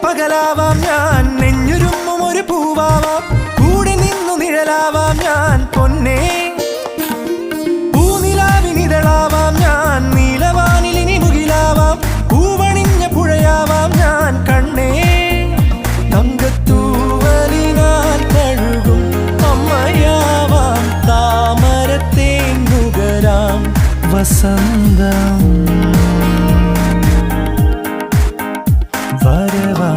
പകലാവാം ഞാൻ, നെഞ്ഞുരുമ്മും ഒരു പൂവാവാം, കൂടെ നിന്നു നിഴലാവാം ഞാൻ പൊന്നേ. പൂനിലാവിനിതളാവാം ഞാൻ, നീലവാനിലിനി മുകിലാവാം, പൂവണിഞ്ഞ പുഴയാവാം ഞാൻ കണ്ണേ. തങ്കത്തൂവലിനാൽ കഴുകും അമ്മയാവാം, താമരത്തേൻ നുകരാം വസന്തം വരവാ.